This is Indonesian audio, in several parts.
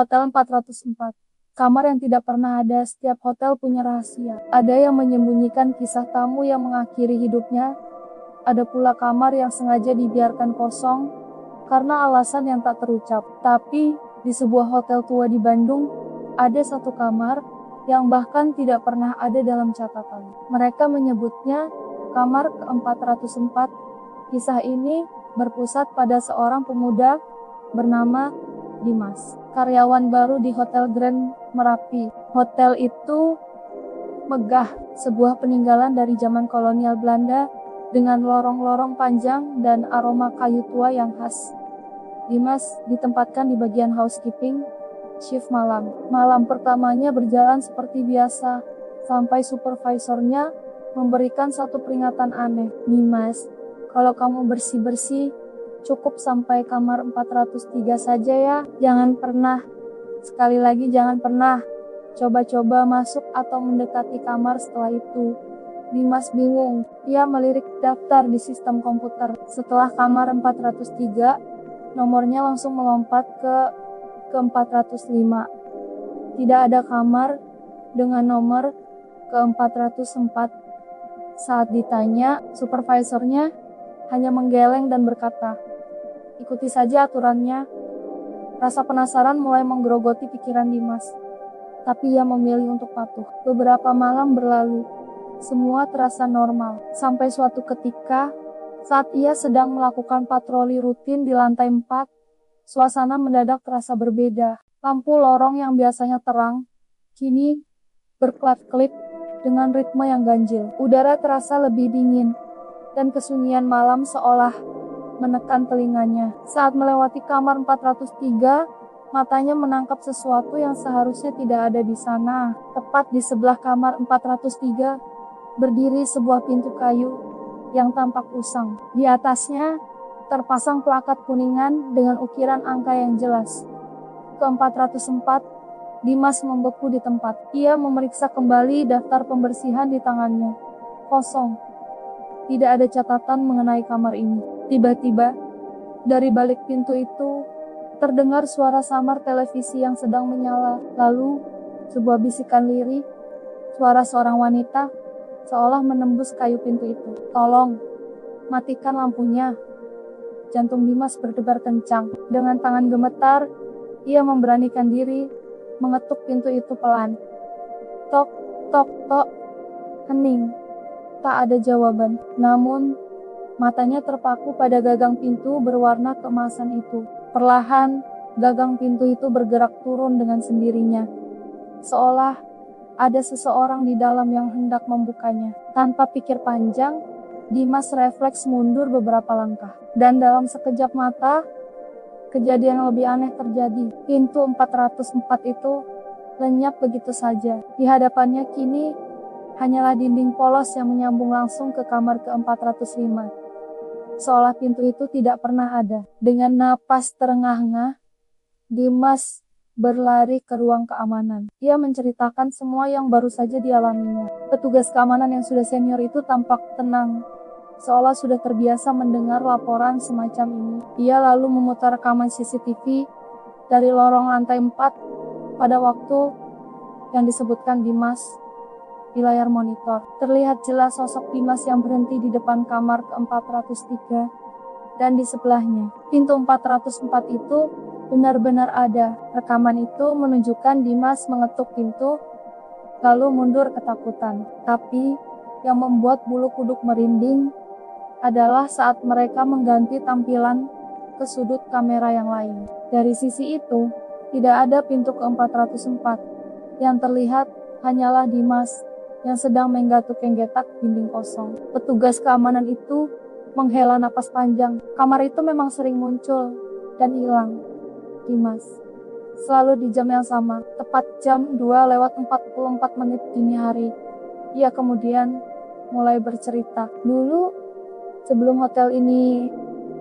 Hotel 404. Kamar yang tidak pernah ada, setiap hotel punya rahasia. Ada yang menyembunyikan kisah tamu yang mengakhiri hidupnya. Ada pula kamar yang sengaja dibiarkan kosong karena alasan yang tak terucap. Tapi, di sebuah hotel tua di Bandung, ada satu kamar yang bahkan tidak pernah ada dalam catatan. Mereka menyebutnya kamar ke-404. Kisah ini berpusat pada seorang pemuda bernama Dimas, karyawan baru di Hotel Grand Merapi. Hotel itu megah, sebuah peninggalan dari zaman kolonial Belanda dengan lorong-lorong panjang dan aroma kayu tua yang khas. Dimas ditempatkan di bagian housekeeping, shift malam. Malam pertamanya berjalan seperti biasa, sampai supervisornya memberikan satu peringatan aneh. Dimas, kalau kamu bersih-bersih, cukup sampai kamar 403 saja ya. Jangan pernah, sekali lagi jangan pernah, coba-coba masuk atau mendekati kamar setelah itu. Dimas bingung, ia melirik daftar di sistem komputer. Setelah kamar 403, nomornya langsung melompat ke 405. Tidak ada kamar dengan nomor ke-404. Saat ditanya, supervisornya hanya menggeleng dan berkata, "Ikuti saja aturannya." Rasa penasaran mulai menggerogoti pikiran Dimas, tapi ia memilih untuk patuh. Beberapa malam berlalu, semua terasa normal, sampai suatu ketika, saat ia sedang melakukan patroli rutin di lantai 4, suasana mendadak terasa berbeda. Lampu lorong yang biasanya terang, kini berkelap-kelip dengan ritme yang ganjil. Udara terasa lebih dingin, dan kesunyian malam seolah menekan telinganya. Saat melewati kamar 403, matanya menangkap sesuatu yang seharusnya tidak ada di sana. Tepat di sebelah kamar 403, berdiri sebuah pintu kayu yang tampak usang. Di atasnya, terpasang plakat kuningan dengan ukiran angka yang jelas. Ke-404, Dimas membeku di tempat. Ia memeriksa kembali daftar pembersihan di tangannya. Kosong. Tidak ada catatan mengenai kamar ini. Tiba-tiba, dari balik pintu itu, terdengar suara samar televisi yang sedang menyala. Lalu, sebuah bisikan lirih, suara seorang wanita, seolah menembus kayu pintu itu. "Tolong, matikan lampunya." Jantung Dimas berdebar kencang. Dengan tangan gemetar, ia memberanikan diri, mengetuk pintu itu pelan. Tok, tok, tok. Hening. Tak ada jawaban, namun matanya terpaku pada gagang pintu berwarna keemasan itu. Perlahan, gagang pintu itu bergerak turun dengan sendirinya. Seolah ada seseorang di dalam yang hendak membukanya. Tanpa pikir panjang, Dimas refleks mundur beberapa langkah. Dan dalam sekejap mata, kejadian yang lebih aneh terjadi. Pintu 404 itu lenyap begitu saja. Di hadapannya kini hanyalah dinding polos yang menyambung langsung ke kamar ke-405. Seolah pintu itu tidak pernah ada. Dengan napas terengah-engah, Dimas berlari ke ruang keamanan. Ia menceritakan semua yang baru saja dialaminya. Petugas keamanan yang sudah senior itu tampak tenang, seolah sudah terbiasa mendengar laporan semacam ini. Ia lalu memutar rekaman CCTV dari lorong lantai 4 pada waktu yang disebutkan Dimas. Di layar monitor, terlihat jelas sosok Dimas yang berhenti di depan kamar ke-403, dan di sebelahnya, pintu 404 itu benar-benar ada. Rekaman itu menunjukkan Dimas mengetuk pintu, lalu mundur ketakutan. Tapi, yang membuat bulu kuduk merinding adalah saat mereka mengganti tampilan ke sudut kamera yang lain. Dari sisi itu, tidak ada pintu ke-404. Yang terlihat hanyalah Dimas yang sedang menggatuk-genggetak dinding kosong. Petugas keamanan itu menghela napas panjang. Kamar itu memang sering muncul dan hilang. Dimas selalu di jam yang sama, tepat jam 2:44 dini hari. Ia kemudian mulai bercerita. Dulu, sebelum hotel ini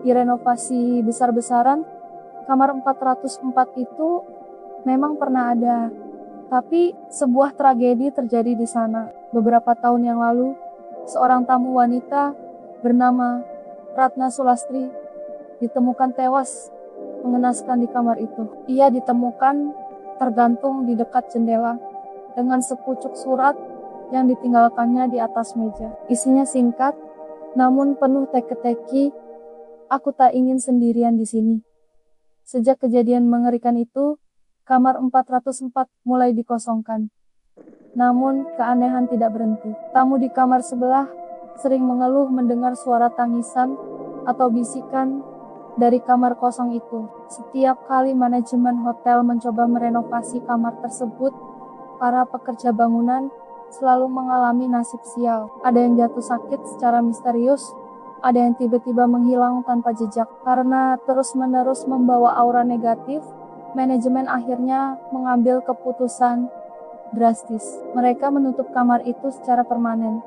direnovasi besar-besaran, kamar 404 itu memang pernah ada. Tapi sebuah tragedi terjadi di sana. Beberapa tahun yang lalu, seorang tamu wanita bernama Ratna Sulastri ditemukan tewas mengenaskan di kamar itu. Ia ditemukan tergantung di dekat jendela, dengan sepucuk surat yang ditinggalkannya di atas meja. Isinya singkat, namun penuh teka-teki. Aku tak ingin sendirian di sini. Sejak kejadian mengerikan itu, kamar 404 mulai dikosongkan. Namun, keanehan tidak berhenti. Tamu di kamar sebelah sering mengeluh mendengar suara tangisan atau bisikan dari kamar kosong itu. Setiap kali manajemen hotel mencoba merenovasi kamar tersebut, para pekerja bangunan selalu mengalami nasib sial. Ada yang jatuh sakit secara misterius, ada yang tiba-tiba menghilang tanpa jejak. Karena terus-menerus membawa aura negatif, manajemen akhirnya mengambil keputusan drastis. Mereka menutup kamar itu secara permanen,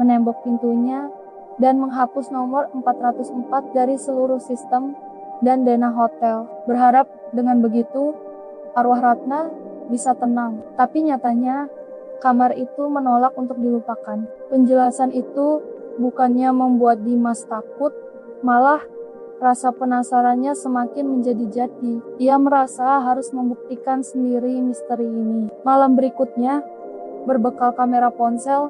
menembok pintunya, dan menghapus nomor 404 dari seluruh sistem dan dana hotel. Berharap dengan begitu, arwah Ratna bisa tenang. Tapi nyatanya, kamar itu menolak untuk dilupakan. Penjelasan itu bukannya membuat Dimas takut, malah rasa penasarannya semakin menjadi-jadi. Ia merasa harus membuktikan sendiri misteri ini. Malam berikutnya, berbekal kamera ponsel,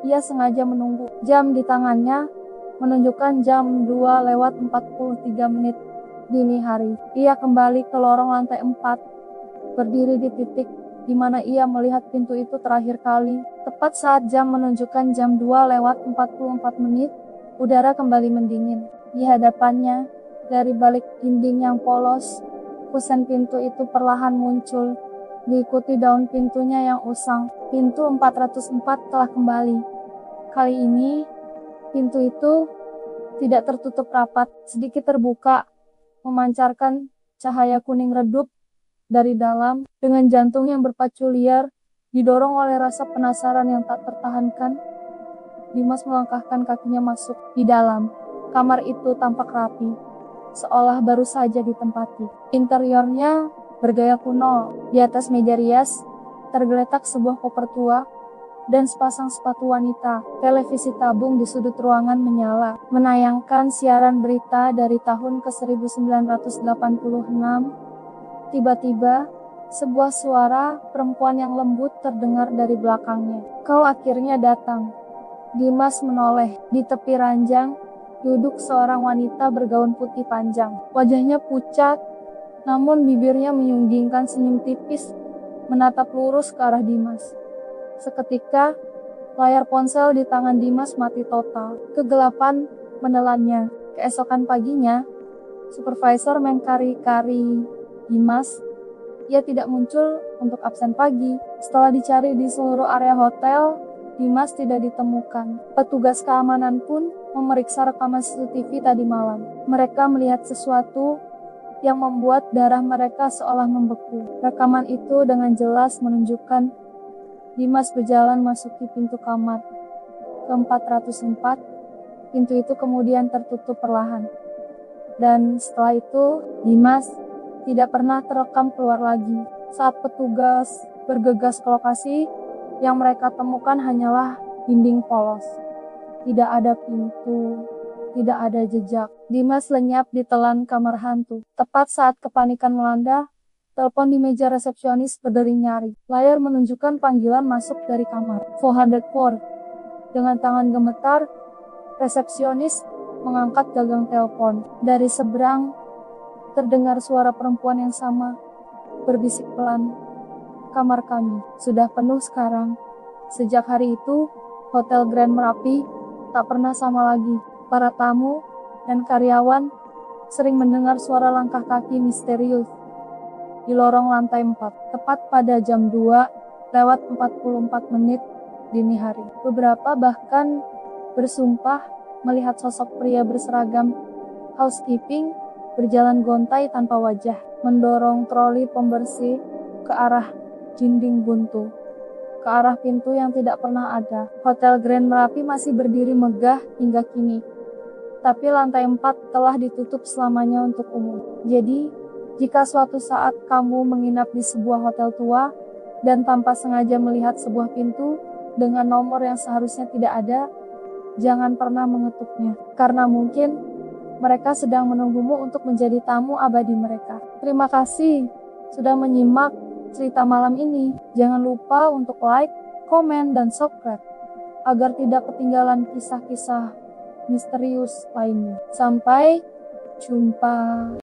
ia sengaja menunggu. Jam di tangannya menunjukkan jam 2:43 dini hari. Ia kembali ke lorong lantai 4, berdiri di titik di mana ia melihat pintu itu terakhir kali. Tepat saat jam menunjukkan jam 2:44, udara kembali mendingin. Di hadapannya, dari balik dinding yang polos, kusen pintu itu perlahan muncul, diikuti daun pintunya yang usang. Pintu 404 telah kembali. Kali ini, pintu itu tidak tertutup rapat, sedikit terbuka, memancarkan cahaya kuning redup dari dalam. Dengan jantung yang berpacu liar, didorong oleh rasa penasaran yang tak tertahankan, Dimas melangkahkan kakinya masuk. Di dalam, kamar itu tampak rapi, seolah baru saja ditempati. Interiornya bergaya kuno. Di atas meja rias, tergeletak sebuah koper tua dan sepasang sepatu wanita. Televisi tabung di sudut ruangan menyala, menayangkan siaran berita dari tahun ke-1986. Tiba-tiba, sebuah suara perempuan yang lembut terdengar dari belakangnya. "Kau akhirnya datang." Dimas menoleh. Di tepi ranjang, duduk seorang wanita bergaun putih panjang. Wajahnya pucat, namun bibirnya menyunggingkan senyum tipis, menatap lurus ke arah Dimas. Seketika, layar ponsel di tangan Dimas mati total. Kegelapan menelannya. Keesokan paginya, supervisor mengkari-kari Dimas. Ia tidak muncul untuk absen pagi. Setelah dicari di seluruh area hotel, Dimas tidak ditemukan. Petugas keamanan pun memeriksa rekaman CCTV tadi malam. Mereka melihat sesuatu yang membuat darah mereka seolah membeku. Rekaman itu dengan jelas menunjukkan Dimas berjalan masuki pintu kamar ke-404. Pintu itu kemudian tertutup perlahan. Dan setelah itu, Dimas tidak pernah terekam keluar lagi. Saat petugas bergegas ke lokasi, yang mereka temukan hanyalah dinding polos. Tidak ada pintu, tidak ada jejak. Dimas lenyap di telan kamar hantu. Tepat saat kepanikan melanda, telepon di meja resepsionis berdering nyaring. Layar menunjukkan panggilan masuk dari kamar 404. Dengan tangan gemetar, resepsionis mengangkat gagang telepon. Dari seberang, terdengar suara perempuan yang sama, berbisik pelan. "Kamar kami sudah penuh sekarang." Sejak hari itu, Hotel Grand Merapi tak pernah sama lagi. Para tamu dan karyawan sering mendengar suara langkah kaki misterius di lorong lantai 4, tepat pada jam 2:44 dini hari. Beberapa bahkan bersumpah melihat sosok pria berseragam housekeeping berjalan gontai tanpa wajah, mendorong troli pembersih ke arah dinding buntu, ke arah pintu yang tidak pernah ada. Hotel Grand Merapi masih berdiri megah hingga kini, tapi lantai 4 telah ditutup selamanya untuk umum. Jadi, jika suatu saat kamu menginap di sebuah hotel tua dan tanpa sengaja melihat sebuah pintu dengan nomor yang seharusnya tidak ada, jangan pernah mengetuknya, karena mungkin mereka sedang menunggumu untuk menjadi tamu abadi mereka. Terima kasih sudah menyimak cerita malam ini. Jangan lupa untuk like, komen, dan subscribe agar tidak ketinggalan kisah-kisah misterius lainnya. Sampai jumpa.